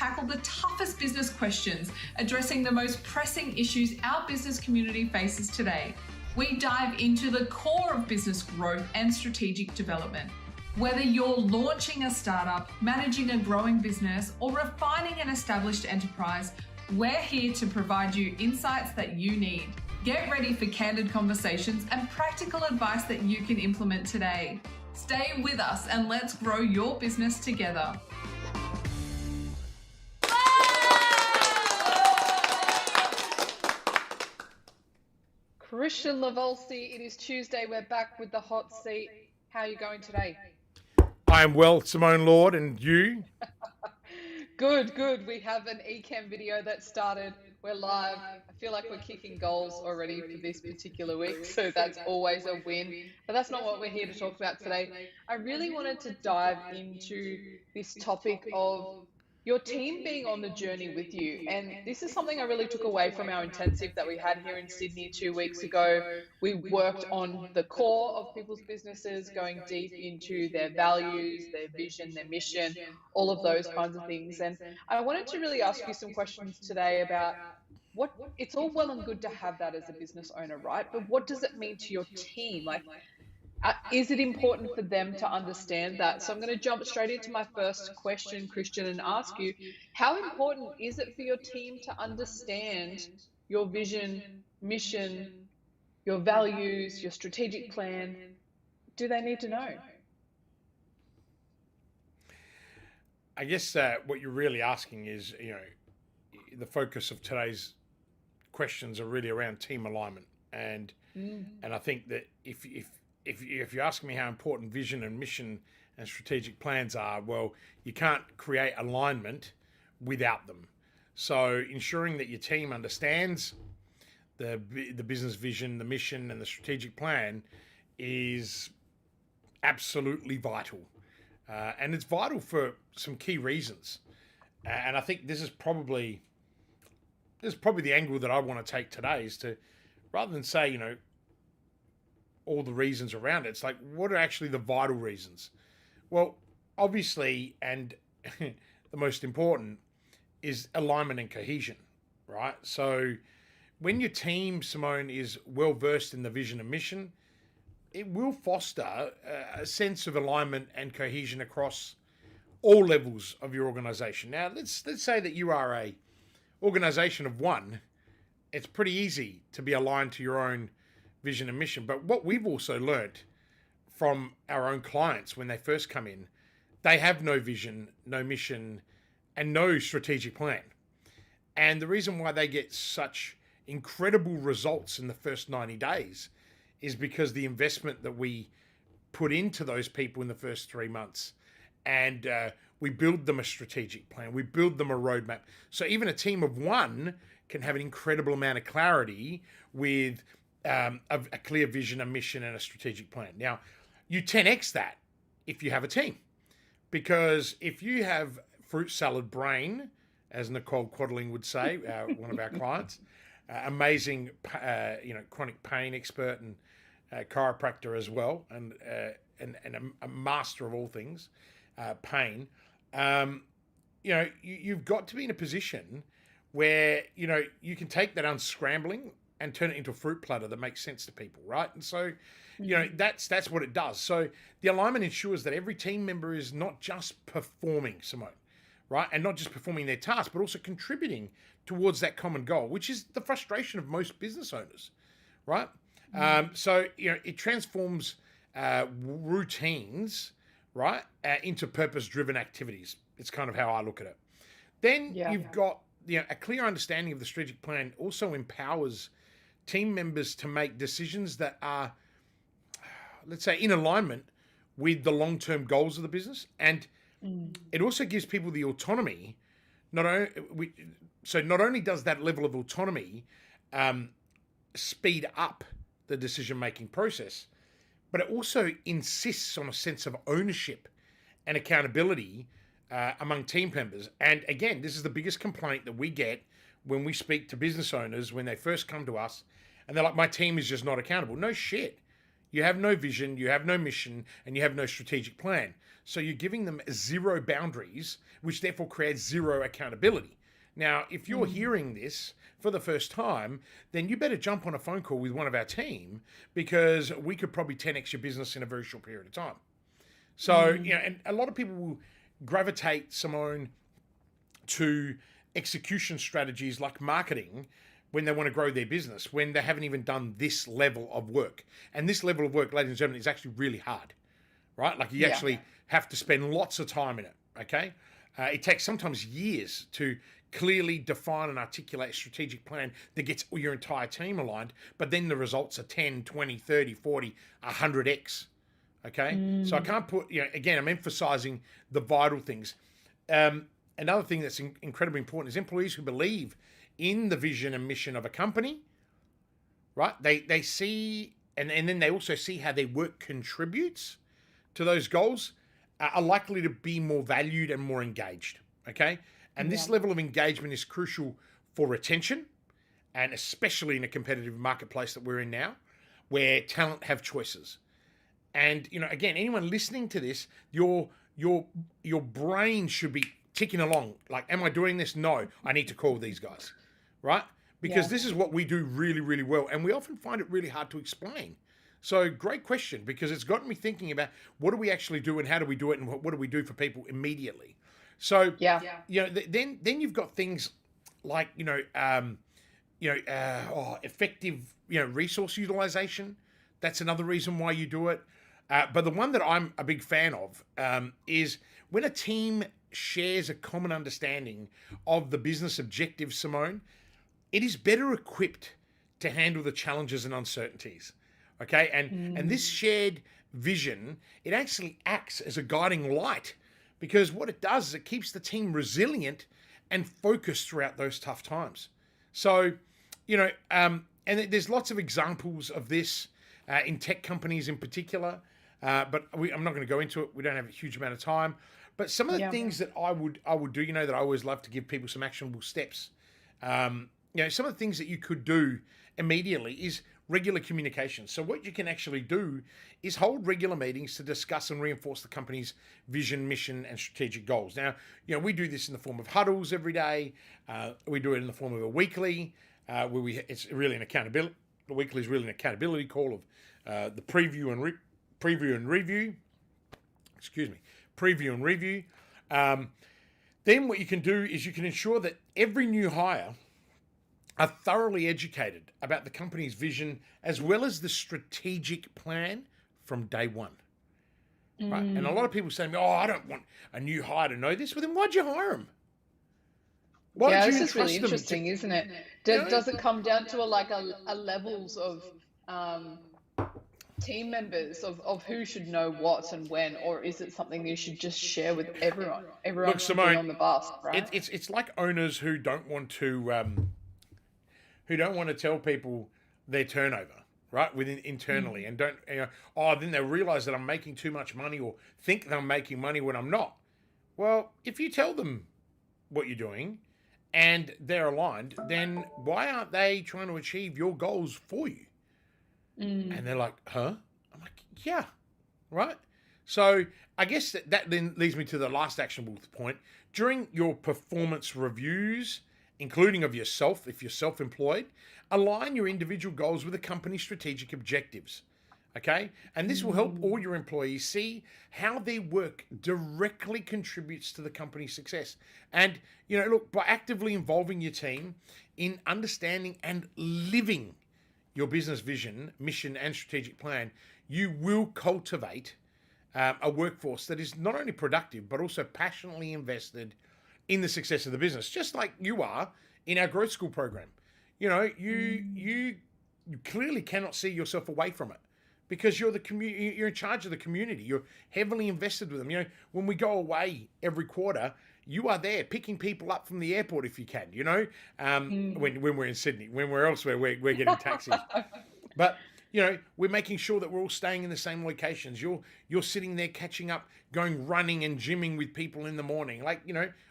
tackle the toughest business questions, addressing the most pressing issues our business community faces today. We dive into the core of business growth and strategic development. Whether you're launching a startup, managing a growing business, or refining an established enterprise, we're here to provide you insights that you need. Get ready for candid conversations and practical advice that you can implement today. Stay with us and let's grow your business together. Kristian Livolsi, it is Tuesday. We're back with the hot seat. How are you going today? I am well, Simone Lord, and you? Good. We have an eCam video that started. We're live. I feel like we're kicking goals already for this particular week, so that's always a win. But that's not what we're here to talk about today. I really wanted to dive into this topic of your team being on the journey with you. And this is something I really took away from our intensive that we had here in Sydney 2 weeks ago. We worked on the core of people's businesses, going deep into their values, their vision, their mission, all of those kinds of things. And I wanted to really ask you some questions today about what it's all well and good to have that as a business owner, right? But what does it mean to your team? Like, is it important for them to understand that? So I'm going to jump straight into my first question, Kristian, and ask you, how important is it for your team to understand your vision, mission, your values, your strategic plan? Do they need to know? I guess what you're really asking is, the focus of today's questions are really around team alignment. And I think that if you're asking me how important vision and mission and strategic plans are, well, you can't create alignment without them. So ensuring that your team understands the business vision, the mission, and the strategic plan is absolutely vital. And it's vital for some key reasons. And I think this is probably the angle that I want to take today, is to, rather than say, all the reasons around it, it's like, what are actually the vital reasons? Well, obviously, and the most important is alignment and cohesion, right? So when your team, Simone, is well versed in the vision and mission, it will foster a sense of alignment and cohesion across all levels of your organization. Now, let's say that you are a organization of one. It's pretty easy to be aligned to your own vision and mission. But what we've also learnt from our own clients when they first come in, they have no vision, no mission, and no strategic plan. And the reason why they get such incredible results in the first 90 days is because the investment that we put into those people in the first 3 months, and we build them a strategic plan, we build them a roadmap. So even a team of one can have an incredible amount of clarity with a clear vision, a mission, and a strategic plan. Now, you 10x that if you have a team. Because if you have fruit salad brain, as Nicole Quadling would say, one of our clients, amazing, chronic pain expert and chiropractor as well, and a master of all things, pain. You've got to be in a position where you can take that unscrambling and turn it into a fruit platter that makes sense to people, right? And so, that's what it does. So the alignment ensures that every team member is not just performing, Simone, right? And not just performing their task, but also contributing towards that common goal, which is the frustration of most business owners, right? So, it transforms routines, right, into purpose-driven activities. It's kind of how I look at it. Then you've got, a clear understanding of the strategic plan also empowers team members to make decisions that are, let's say, in alignment with the long-term goals of the business. And it also gives people the autonomy. Not only does that level of autonomy speed up the decision-making process, but it also insists on a sense of ownership and accountability among team members. And again, this is the biggest complaint that we get when we speak to business owners when they first come to us, and they're like, my team is just not accountable. No shit. You have no vision, you have no mission, and you have no strategic plan. So you're giving them zero boundaries, which therefore creates zero accountability. Now, if you're hearing this for the first time, then you better jump on a phone call with one of our team, because we could probably 10x your business in a very short period of time. So, and a lot of people will gravitate, Simone, to execution strategies like marketing when they want to grow their business, when they haven't even done this level of work. And this level of work, ladies and gentlemen, is actually really hard, right? Like you actually have to spend lots of time in it, okay? It takes sometimes years to clearly define and articulate a strategic plan that gets your entire team aligned, but then the results are 10, 20, 30, 40, 100x, okay? So I can't put, again, I'm emphasizing the vital things. Another thing that's incredibly important is employees who believe in the vision and mission of a company, right? They see, and then they also see how their work contributes to those goals, are likely to be more valued and more engaged, okay? And this level of engagement is crucial for retention, and especially in a competitive marketplace that we're in now, where talent have choices. And, again, anyone listening to this, your brain should be ticking along. Like, am I doing this? No, I need to call these guys, right? Because this is what we do really, really well. And we often find it really hard to explain. So great question, because it's gotten me thinking about what do we actually do and how do we do it and what do we do for people immediately. So, then you've got things like, effective, resource utilization. That's another reason why you do it. But the one that I'm a big fan of is when a team shares a common understanding of the business objectives, Simone, it is better equipped to handle the challenges and uncertainties. Okay, and this shared vision, it actually acts as a guiding light, because what it does is it keeps the team resilient and focused throughout those tough times. So, and there's lots of examples of this in tech companies in particular, but I'm not going to go into it. We don't have a huge amount of time. But some of the things that I would do, that I always love to give people some actionable steps. Some of the things that you could do immediately is regular communication. So what you can actually do is hold regular meetings to discuss and reinforce the company's vision, mission, and strategic goals. Now, we do this in the form of huddles every day. We do it in the form of a weekly, where it's really an accountability. The weekly is really an accountability call of the preview and review. Preview and review. Then what you can do is you can ensure that every new hire are thoroughly educated about the company's vision as well as the strategic plan from day one. Right? And a lot of people say, I don't want a new hire to know this. Well, then why'd you hire them? This is really interesting, isn't it? Does it come down to a levels of team members of who should know what and when, or is it something you should just share with everyone? Everyone Simone, on the bus, right? It's like owners who don't want to tell people their turnover, right, internally, and don't then they realize that I'm making too much money or think that I'm making money when I'm not. Well, if you tell them what you're doing and they're aligned, then why aren't they trying to achieve your goals for you? And they're like, huh? I'm like, yeah, right? So I guess that then leads me to the last actionable point. During your performance reviews, including of yourself, if you're self-employed, align your individual goals with the company's strategic objectives, okay? And this will help all your employees see how their work directly contributes to the company's success. And, look, by actively involving your team in understanding and living your business vision, mission, and strategic plan, you will cultivate a workforce that is not only productive, but also passionately invested in the success of the business, just like you are in our growth school program. You clearly cannot see yourself away from it, because you're you're in charge of the community. You're heavily invested with them. When we go away every quarter, you are there picking people up from the airport if you can. When we're in Sydney, when we're elsewhere, we're getting taxis. But we're making sure that we're all staying in the same locations. You're sitting there catching up, going running and gymming with people in the morning,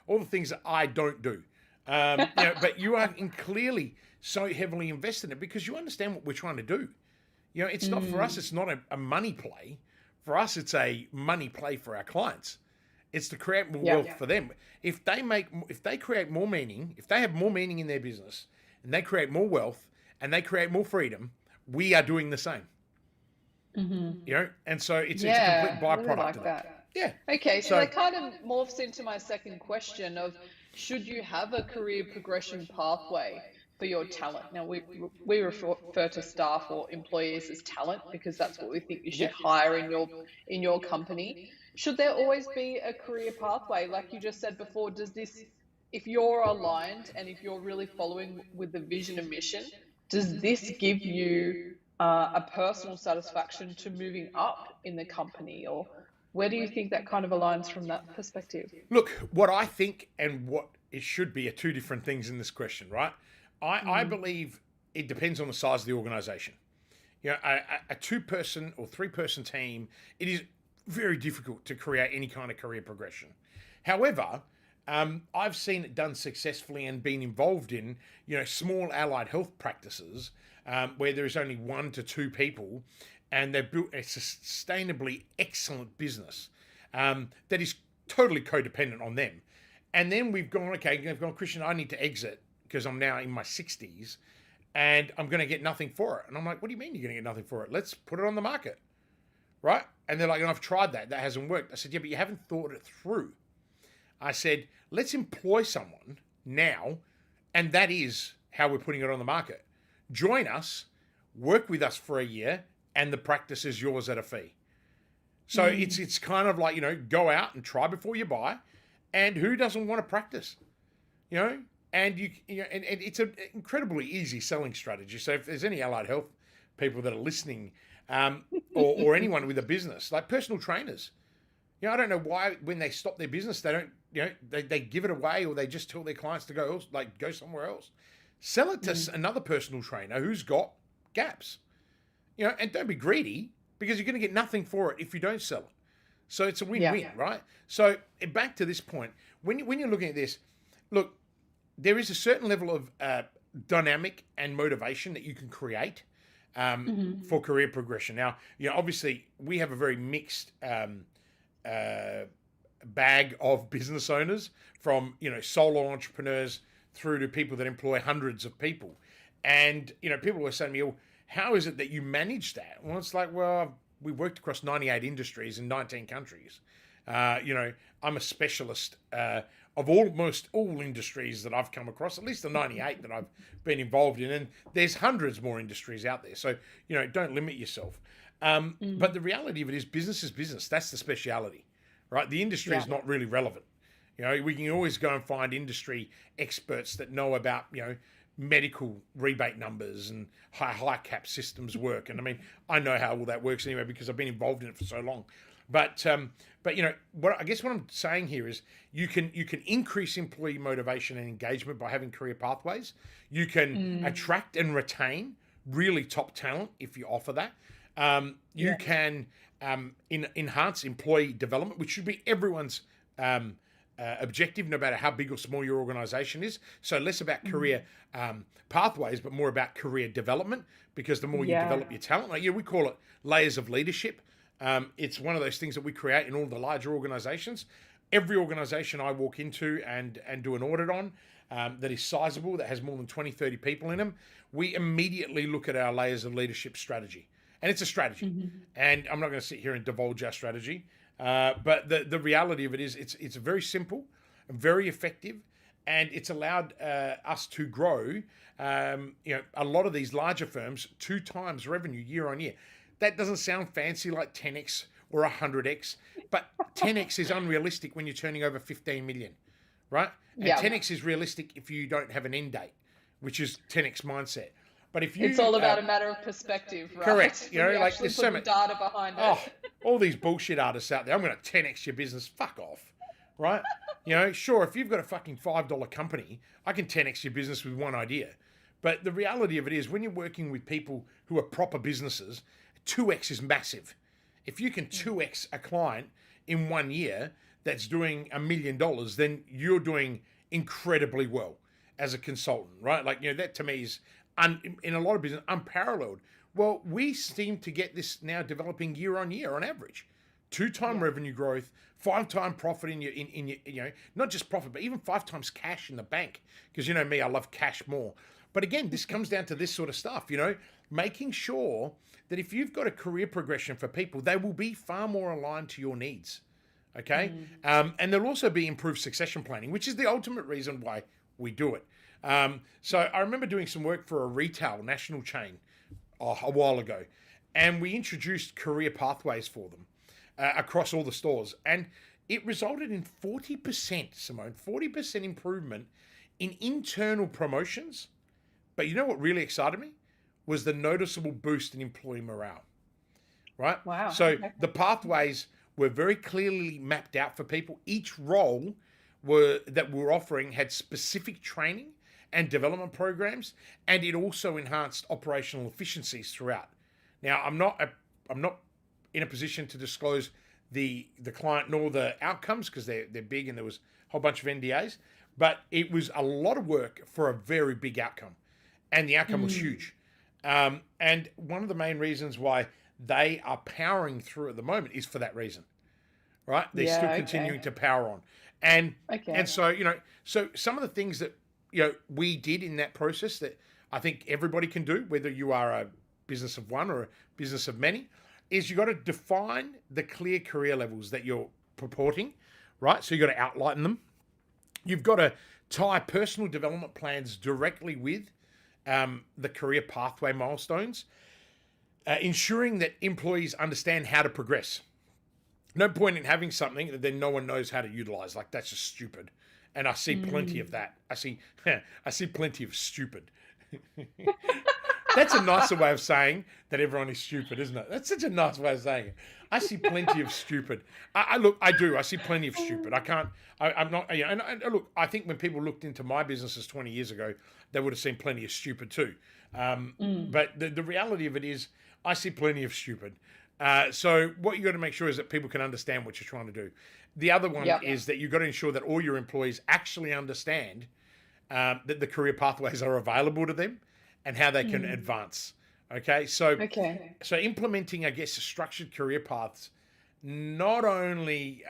all the things that I don't do. But you are clearly so heavily invested in it because you understand what we're trying to do. You know, it's not for us. It's not a money play. For us, it's a money play for our clients. It's to create more wealth for them. If they create more meaning, if they have more meaning in their business, and they create more wealth, and they create more freedom, we are doing the same. You know, and so it's a complete byproduct really like of that. Yeah. Okay, so that kind of morphs into my second question of, should you have a career progression pathway for your talent? Now, we refer to staff or employees as talent because that's what we think you should hire in your company. Should there always be a career pathway? Like you just said before, does this, if you're aligned and if you're really following with the vision and mission, does this give you a personal satisfaction to moving up in the company? Or where do you think that kind of aligns from that perspective? Look, what I think and what it should be are two different things in this question, right? I believe it depends on the size of the organization. You know, a 2-person or 3-person team, it is very difficult to create any kind of career progression. However, I've seen it done successfully and been involved in, you know, small allied health practices where there is only 1 to 2 people, and they've built a sustainably excellent business that is totally codependent on them. And then we've gone, okay, they've gone, Kristian, I need to exit because I'm now in my 60s and I'm going to get nothing for it. And I'm like, what do you mean you're going to get nothing for it? Let's put it on the market, right? And they're like, and I've tried that. That hasn't worked. I said, yeah, but you haven't thought it through. I said, let's employ someone now, and that is how we're putting it on the market. Join us, work with us for a year, and the practice is yours at a fee. So it's kind of like, you know, go out and try before you buy. And who doesn't want to practice? You know, and and it's an incredibly easy selling strategy. So if there's any allied health people that are listening, or anyone with a business, like personal trainers, you know, I don't know why when they stop their business, they don't, you know, they give it away, or they just tell their clients to go somewhere else. Sell it to another personal trainer who's got gaps, you know, and don't be greedy because you're going to get nothing for it if you don't sell it. So it's a win-win, right? So back to this point, when you're looking at this, look, there is a certain level of dynamic and motivation that you can create for career progression. Now, you know, obviously we have a very mixed bag of business owners, from, you know, solo entrepreneurs through to people that employ hundreds of people. And, you know, people were saying to me, well, how is it that you manage that? Well, it's like, well, we worked across 98 industries in 19 countries. You know, I'm a specialist of almost all industries that I've come across, at least the 98 that I've been involved in. And there's hundreds more industries out there. So, you know, don't limit yourself. But the reality of it is business is business. That's the speciality, right? The industry is not really relevant. You know, we can always go and find industry experts that know about, you know, medical rebate numbers and high cap systems work. And I mean, I know how all that works anyway because I've been involved in it for so long. But you know, what I'm saying here is you can increase employee motivation and engagement by having career pathways. You can attract and retain really top talent if you offer that. You can enhance employee development, which should be everyone's objective, no matter how big or small your organization is. So less about career pathways, but more about career development, because the more you develop your talent, like, we call it layers of leadership. It's one of those things that we create in all the larger organizations. Every organization I walk into and do an audit on that is sizable, that has more than 20, 30 people in them, we immediately look at our layers of leadership strategy. And it's a strategy. And I'm not going to sit here and divulge our strategy. But the reality of it is it's very simple, very effective, and it's allowed us to grow, you know, a lot of these larger firms 2 times revenue year on year. That doesn't sound fancy like 10x or 100x, but 10x is unrealistic when you're turning over 15 million, right? And 10x is realistic if you don't have an end date, which is 10x mindset. But if you, it's all about a matter of perspective, right? Correct. You know, like there's so much data behind it. Oh, all these bullshit artists out there. I'm going to 10x your business. Fuck off, right? You know, sure, if you've got a fucking $5 company, I can 10x your business with one idea. But the reality of it is, when you're working with people who are proper businesses, 2x is massive. If you can 2x a client in 1 year that's doing $1 million, then you're doing incredibly well as a consultant, right? Like, you know, that to me is in a lot of business unparalleled. Well, we seem to get this now developing year on year on average. 2-time revenue growth, 5-time profit in your, not just profit, but even 5 times cash in the bank. Because you know me, I love cash more. But again, this comes down to this sort of stuff, making sure that if you've got a career progression for people, they will be far more aligned to your needs. Okay. And there'll also be improved succession planning, which is the ultimate reason why we do it. So I remember doing some work for a retail national chain a while ago, and we introduced career pathways for them across all the stores. And it resulted in 40%, Simone, 40% improvement in internal promotions. But you know what really excited me? Was the noticeable boost in employee morale, right? Wow. So the pathways were very clearly mapped out for people. Each role that we were offering had specific training and development programs, and it also enhanced operational efficiencies throughout. Now, I'm not in a position to disclose the client nor the outcomes because they're big and there was a whole bunch of NDAs, but it was a lot of work for a very big outcome, and the outcome was huge. And one of the main reasons why they are powering through at the moment is for that reason, right? They're still continuing to power on. And so, so some of the things that, we did in that process that I think everybody can do, whether you are a business of one or a business of many, is you got to define the clear career levels that you're purporting, right? So you got to outline them. You've got to tie personal development plans directly with the career pathway milestones, ensuring that employees understand how to progress. No point in having something that then no one knows how to utilize. Like, that's just stupid. And I see plenty of that. I see plenty of stupid. That's a nicer way of saying that everyone is stupid, isn't it? That's such a nice way of saying it. I see plenty of stupid. I do. I see plenty of stupid. I'm not, and look, I think when people looked into my businesses 20 years ago, they would have seen plenty of stupid too. But the reality of it is, I see plenty of stupid. So what you got to make sure is that people can understand what you're trying to do. The other one is that you've got to ensure that all your employees actually understand that the career pathways are available to them and how they can advance. Okay. So implementing, I guess, structured career paths not only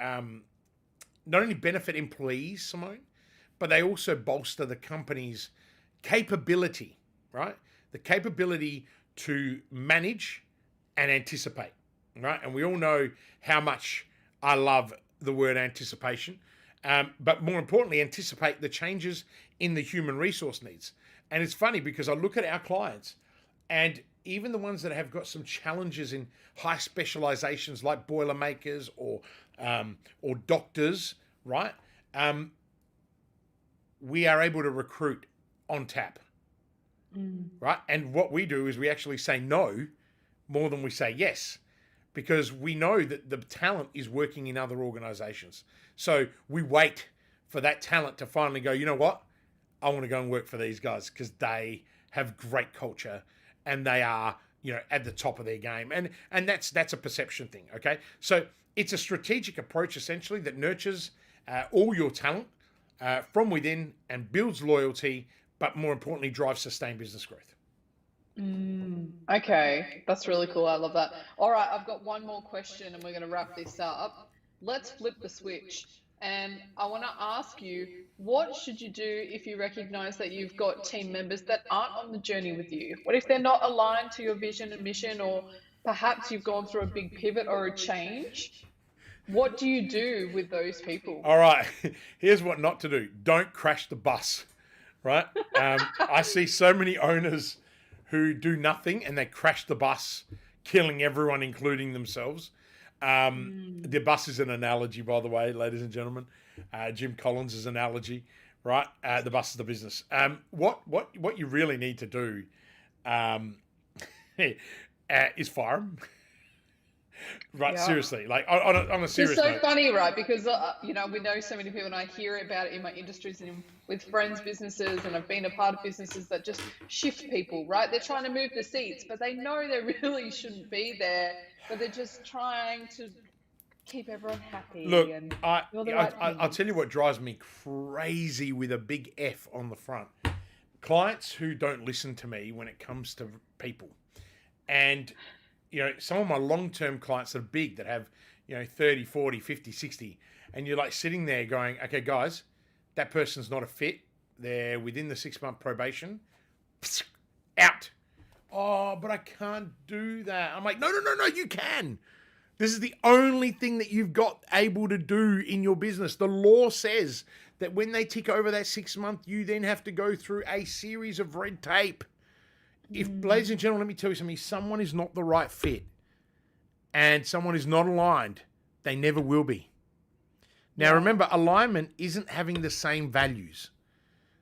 benefit employees, Simone, but they also bolster the company's capability, right? The capability to manage and anticipate, right? And we all know how much I love the word anticipation, but more importantly, anticipate the changes in the human resource needs. And it's funny because I look at our clients, and even the ones that have got some challenges in high specializations like boilermakers or doctors, right? We are able to recruit on tap, right? And what we do is we actually say no more than we say yes, because we know that the talent is working in other organizations. So we wait for that talent to finally go, you know what? I want to go and work for these guys because they have great culture and they are, at the top of their game. And that's a perception thing, okay? So it's a strategic approach essentially that nurtures all your talent from within and builds loyalty, but more importantly, drives sustained business growth. Okay, that's really cool. I love that. All right, I've got one more question and we're going to wrap this up. Let's flip the switch. And I want to ask you, what should you do if you recognize that you've got team members that aren't on the journey with you? What if they're not aligned to your vision and mission, or perhaps you've gone through a big pivot or a change? What do you do with those people? All right, here's what not to do. Don't crash the bus, right? I see so many owners who do nothing and they crash the bus, killing everyone, including themselves. The bus is an analogy, by the way, ladies and gentlemen. Jim Collins' analogy, right? The bus is the business. What you really need to do is fire them. Right, seriously, like on a serious note. It's so funny, right? Because we know so many people, and I hear about it in my industries and with friends' businesses, and I've been a part of businesses that just shift people, right? They're trying to move the seats, but they know they really shouldn't be there, but they're just trying to keep everyone happy. Look, and I'll tell you what drives me crazy with a big F on the front. Clients who don't listen to me when it comes to people. And, some of my long-term clients that are big, that have, 30, 40, 50, 60, and you're like sitting there going, okay, guys, that person's not a fit. They're within the 6-month probation. Out. Oh, but I can't do that. I'm like, no, you can. This is the only thing that you've got able to do in your business. The law says that when they tick over that 6-month, you then have to go through a series of red tape. If, ladies and gentlemen, let me tell you something, someone is not the right fit and someone is not aligned, they never will be. Now, remember, alignment isn't having the same values.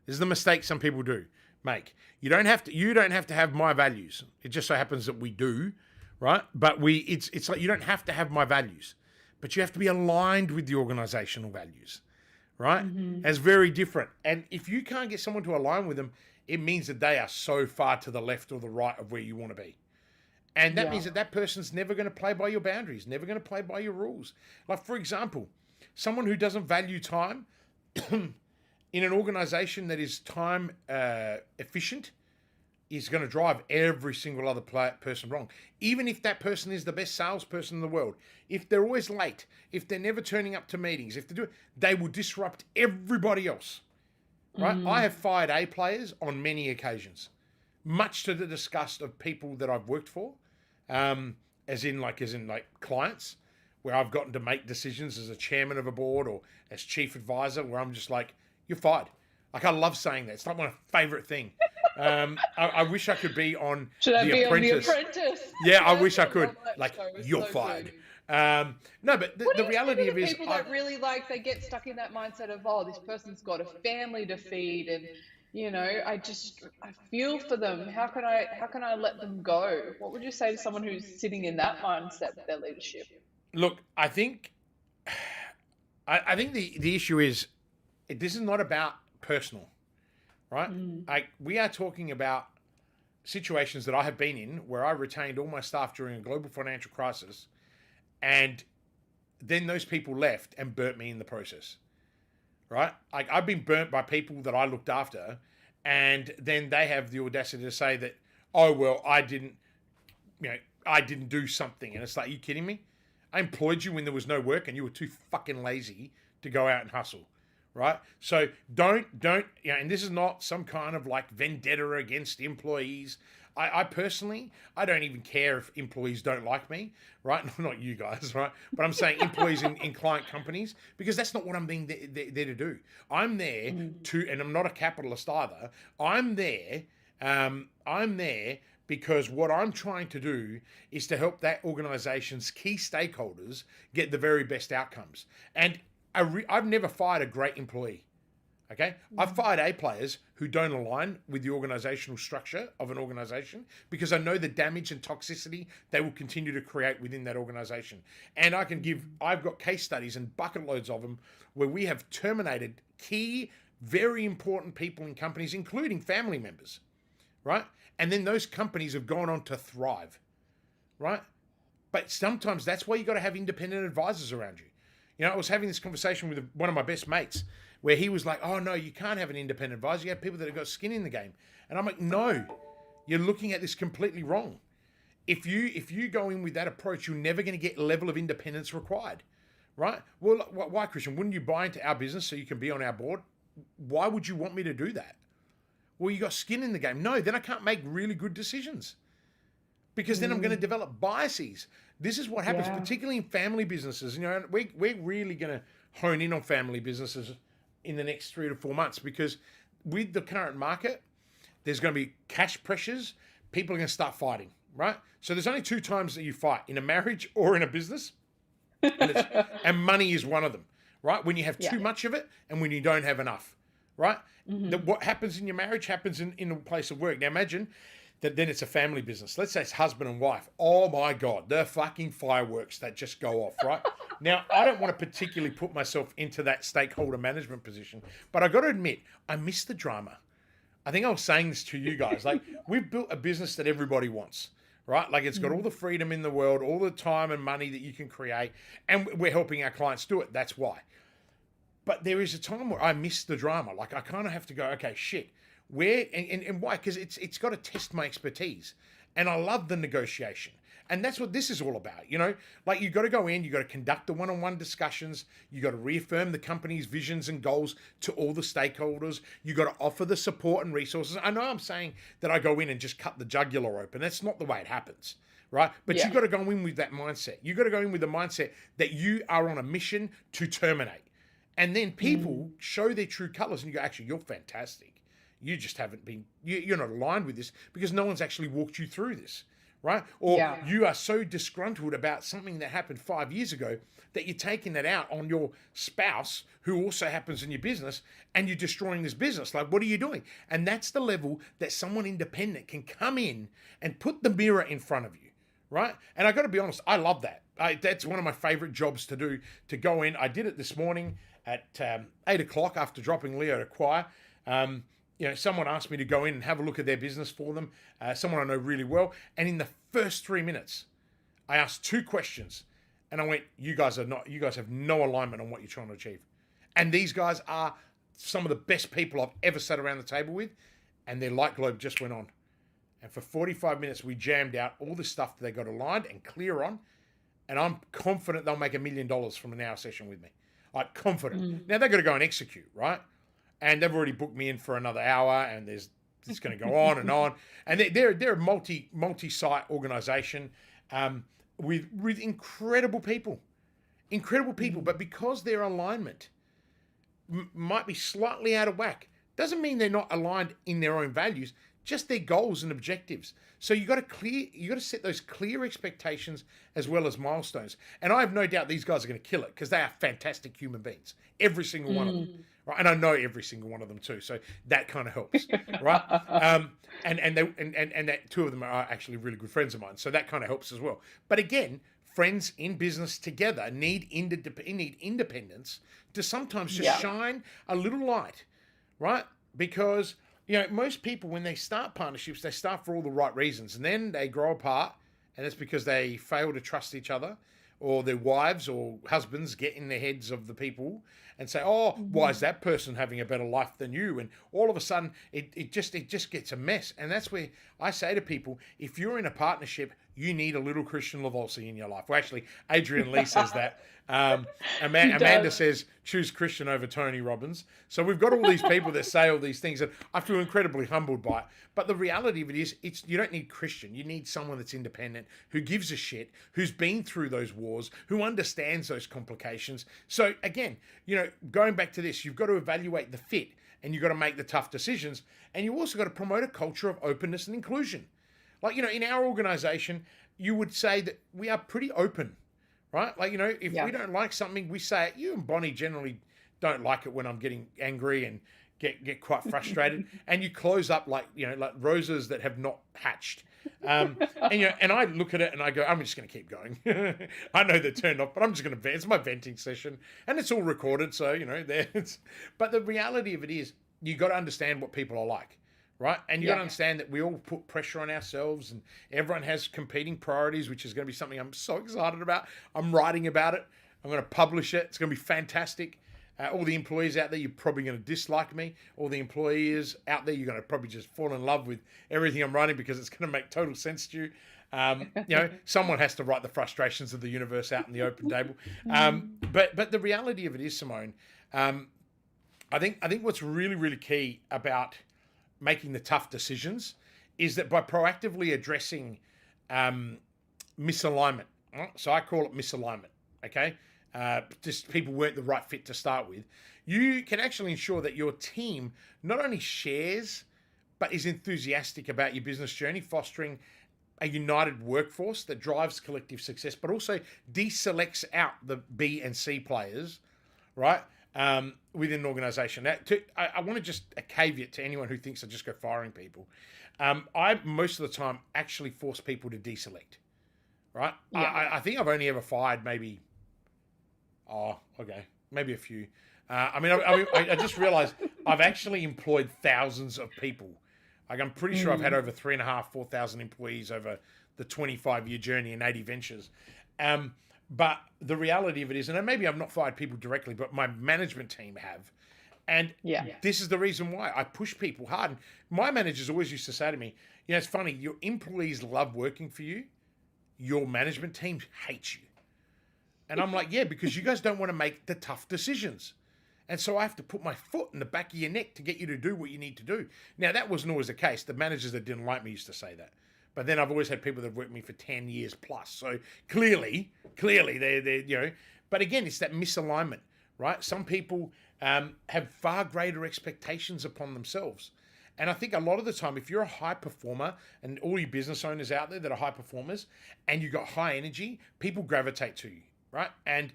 This is the mistake some people do make. You don't have to have my values. It just so happens that we do, right? But it's like you don't have to have my values, but you have to be aligned with the organizational values, right? That's very different. And if you can't get someone to align with them, it means that they are so far to the left or the right of where you want to be. And that means that person's never going to play by your boundaries, never going to play by your rules. Like, for example, someone who doesn't value time in an organization that is time efficient is going to drive every single other person wrong. Even if that person is the best salesperson in the world, if they're always late, if they're never turning up to meetings, they will disrupt everybody else. Right? I have fired A players on many occasions, much to the disgust of people that I've worked for, as in clients, where I've gotten to make decisions as a chairman of a board or as chief advisor, where I'm just like, you're fired. Like, I love saying that. It's like my favorite thing. I wish I could be on Should I be Apprentice. on The Apprentice? Yeah, I wish I could. Like, Show is you're so fired. good. No, but the reality of it is, people that really they get stuck in that mindset of, oh, this person's got a family to feed, and I feel for them. How can I let them go? What would you say to someone who's sitting in that mindset with their leadership? look, I think the issue is this is not about personal, right? We are talking about situations that I have been in where I retained all my staff during a global financial crisis, and then those people left and burnt me in the process, right? I've been burnt by people that I looked after, and then they have the audacity to say that, oh, well, I didn't do something. And it's like, are you kidding me? I employed you when there was no work and you were too fucking lazy to go out and hustle, right? So don't, and this is not some kind of like vendetta against employees. I personally, I don't even care if employees don't like me, right? Not you guys, right? But I'm saying employees in client companies, because that's not what I'm being there to do. I'm there to, and I'm not a capitalist either. I'm there because what I'm trying to do is to help that organization's key stakeholders get the very best outcomes. And I've never fired a great employee. Okay, I've fired A players who don't align with the organizational structure of an organization because I know the damage and toxicity they will continue to create within that organization. And I've got case studies and bucket loads of them where we have terminated key, very important people in companies, including family members, right? And then those companies have gone on to thrive, right? But sometimes that's why you got to have independent advisors around you. You know, I was having this conversation with one of my best mates where he was like, oh, no, you can't have an independent advisor. You have people that have got skin in the game. And I'm like, no, you're looking at this completely wrong. If you go in with that approach, you're never going to get a level of independence required, right? Well, why, Kristian? Wouldn't you buy into our business so you can be on our board? Why would you want me to do that? Well, you got skin in the game. No, then I can't make really good decisions because then I'm going to develop biases. This is what happens, particularly in family businesses. You know, we're really going to hone in on family businesses in the next 3 to 4 months because with the current market, there's going to be cash pressures. People are going to start fighting, right? So there's only 2 times that you fight, in a marriage or in a business. And money is one of them, right? When you have too much of it and when you don't have enough, right? What happens in your marriage happens in a place of work. Now imagine that then it's a family business. Let's say it's husband and wife. Oh my God, the fucking fireworks that just go off, right? Now, I don't want to particularly put myself into that stakeholder management position, but I got to admit, I miss the drama. I think I was saying this to you guys. Like, we've built a business that everybody wants, right? Like, it's got all the freedom in the world, all the time and money that you can create, and we're helping our clients do it. That's why. But there is a time where I miss the drama. Like, I kind of have to go, okay, shit. Where and why? Because it's got to test my expertise. And I love the negotiation. And that's what this is all about. Like, you got to go in, you got to conduct the one-on-one discussions. You got to reaffirm the company's visions and goals to all the stakeholders. You got to offer the support and resources. I know I'm saying that I go in and just cut the jugular open. That's not the way it happens, right? But you got to go in with that mindset. You got to go in with the mindset that you are on a mission to terminate. And then people show their true colors, and you go, actually, you're fantastic. You just haven't been, you're not aligned with this because no one's actually walked you through this, right? Or you are so disgruntled about something that happened 5 years ago that you're taking that out on your spouse, who also happens in your business, and you're destroying this business. Like, what are you doing? And that's the level that someone independent can come in and put the mirror in front of you, right? And I got to be honest, I love that. That's one of my favorite jobs to do, to go in. I did it this morning at 8 o'clock after dropping Leo to choir. Someone asked me to go in and have a look at their business for them, someone I know really well. And in the first 3 minutes, I asked 2 questions, and I went, you guys have no alignment on what you're trying to achieve. And these guys are some of the best people I've ever sat around the table with, and their light globe just went on. And for 45 minutes, we jammed out all the stuff that they got aligned and clear on, and I'm confident they'll make $1 million from an hour session with me. I'm confident. Now they've got to go and execute, right? And they've already booked me in for another hour, and it's going to go on and on. And they're a multi-site organization with incredible people, But because their alignment might be slightly out of whack, doesn't mean they're not aligned in their own values, just their goals and objectives. So you got to set those clear expectations as well as milestones. And I have no doubt these guys are going to kill it because they are fantastic human beings, every single one of them. Right? And I know every single one of them too, so that kind of helps, right? And that 2 of them are actually really good friends of mine, so that kind of helps as well. But again, friends in business together need independence to sometimes just shine a little light, right? Because most people, when they start partnerships, they start for all the right reasons, and then they grow apart, and it's because they fail to trust each other, or their wives or husbands get in the heads of the people and say, oh, why is that person having a better life than you? And all of a sudden, it just gets a mess. And that's where I say to people, if you're in a partnership, you need a little Kristian Livolsi in your life. Well, actually, Adrian Lee says that. Amanda says, choose Kristian over Tony Robbins. So we've got all these people that say all these things, and I feel incredibly humbled by it. But the reality of it is, you don't need Kristian. You need someone that's independent, who gives a shit, who's been through those wars, who understands those complications. So again, going back to this, you've got to evaluate the fit, and you've got to make the tough decisions. And you also got to promote a culture of openness and inclusion. Like, in our organization, you would say that we are pretty open, right? Like, if we don't like something, we say it. You and Bonnie generally don't like it when I'm getting angry and get quite frustrated. And you close up like roses that have not hatched. And I look at it and I go, I'm just going to keep going. I know they're turned off, but I'm just going to vent. It's my venting session, and it's all recorded. So, but the reality of it is, you got to understand what people are like. Right? And you got to understand that we all put pressure on ourselves, and everyone has competing priorities, which is going to be something I'm so excited about. I'm writing about it. I'm going to publish it. It's going to be fantastic. All the employees out there, you're probably going to dislike me. All the employees out there, you're going to probably just fall in love with everything I'm writing because it's going to make total sense to you. Someone has to write the frustrations of the universe out in the open table. But the reality of it is, Simone, I think what's really, really key about making the tough decisions is that by proactively addressing misalignment, right? So I call it misalignment, okay? Just people weren't the right fit to start with. You can actually ensure that your team not only shares, but is enthusiastic about your business journey, fostering a united workforce that drives collective success, but also deselects out the B and C players, right? Within an organization. Now, I want to just a caveat to anyone who thinks I just go firing people. I most of the time actually force people to deselect, right? Yeah. I think I've only ever fired maybe a few. I just realized I've actually employed thousands of people. Like, I'm pretty sure I've had over 3,500, 4,000 employees over the 25-year journey in 80 ventures. But the reality of it is, and maybe I've not fired people directly, but my management team have. And this is the reason why I push people hard. And my managers always used to say to me, you know, it's funny, your employees love working for you. Your management team hates you. And I'm like, yeah, because you guys don't want to make the tough decisions. And so I have to put my foot in the back of your neck to get you to do what you need to do. Now, that wasn't always the case. The managers that didn't like me used to say that. But then I've always had people that have worked with me for 10 years plus. So clearly, they're you know. But again, it's that misalignment, right? Some people have far greater expectations upon themselves. And I think a lot of the time, if you're a high performer, and all you business owners out there that are high performers, and you've got high energy, people gravitate to you, right? And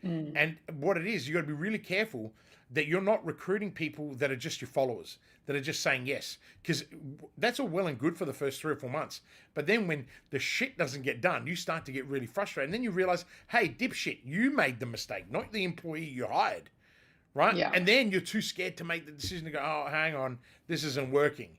what it is, you got to be really careful that you're not recruiting people that are just your followers, that are just saying yes. Because that's all well and good for the first 3 or 4 months. But then when the shit doesn't get done, you start to get really frustrated. And then you realize, hey, dipshit, you made the mistake, not the employee you hired. Right? Yeah. And then you're too scared to make the decision to go, oh, hang on, this isn't working,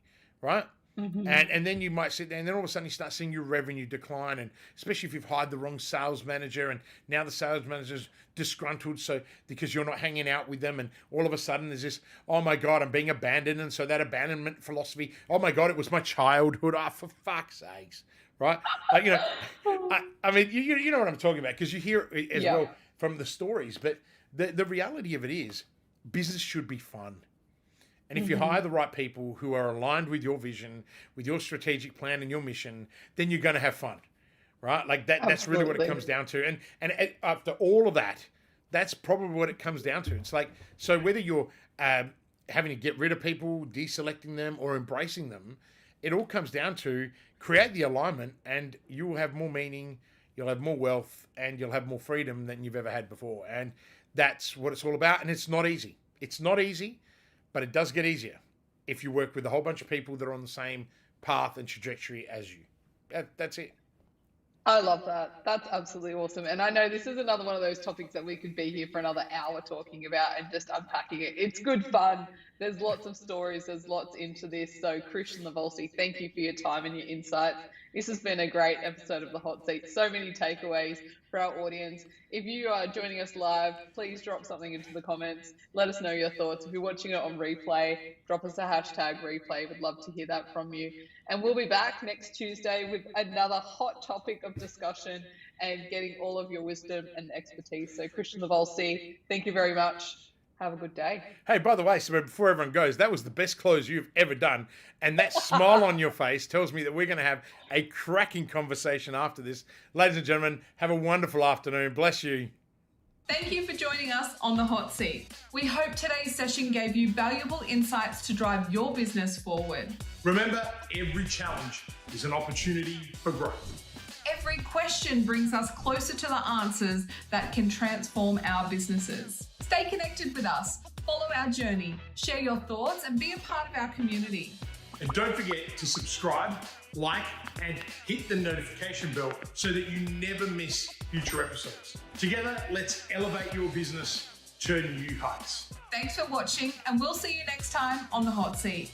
right? Mm-hmm. And then you might sit there and then all of a sudden you start seeing your revenue decline, and especially if you've hired the wrong sales manager and now the sales manager's disgruntled so because you're not hanging out with them, and all of a sudden there's this, oh my God, I'm being abandoned, and so that abandonment philosophy, oh my God, it was my childhood, oh, for fuck's sakes, right? You know, I mean, you know what I'm talking about, because you hear it as well from the stories, but the reality of it is business should be fun. And if you hire the right people who are aligned with your vision, with your strategic plan and your mission, then you're going to have fun, right? Like that. That's really what it comes down to. And after all of that, that's probably what it comes down to. It's like, so whether you're having to get rid of people, deselecting them, or embracing them, it all comes down to create the alignment, and you will have more meaning, you'll have more wealth, and you'll have more freedom than you've ever had before. And that's what it's all about. And it's not easy. It's not easy, but it does get easier if you work with a whole bunch of people that are on the same path and trajectory as you. That's it. I love that. That's absolutely awesome. And I know this is another one of those topics that we could be here for another hour talking about and just unpacking it. It's good fun. There's lots of stories. There's lots into this. So Kristian Livolsi, thank you for your time and your insights. This has been a great episode of The Hot Seat. So many takeaways for our audience. If you are joining us live, please drop something into the comments. Let us know your thoughts. If you're watching it on replay, drop us a hashtag replay. We'd love to hear that from you. And we'll be back next Tuesday with another hot topic of discussion and getting all of your wisdom and expertise. So Kristian Livolsi, thank you very much. Have a good day. Hey, by the way, so before everyone goes, that was the best close you've ever done. And that smile on your face tells me that we're going to have a cracking conversation after this. Ladies and gentlemen, have a wonderful afternoon. Bless you. Thank you for joining us on The Hot Seat. We hope today's session gave you valuable insights to drive your business forward. Remember, every challenge is an opportunity for growth. Every question brings us closer to the answers that can transform our businesses. Stay connected with us, follow our journey, share your thoughts, and be a part of our community. And don't forget to subscribe, like, and hit the notification bell so that you never miss future episodes. Together, let's elevate your business to new heights. Thanks for watching, and we'll see you next time on The Hot Seat.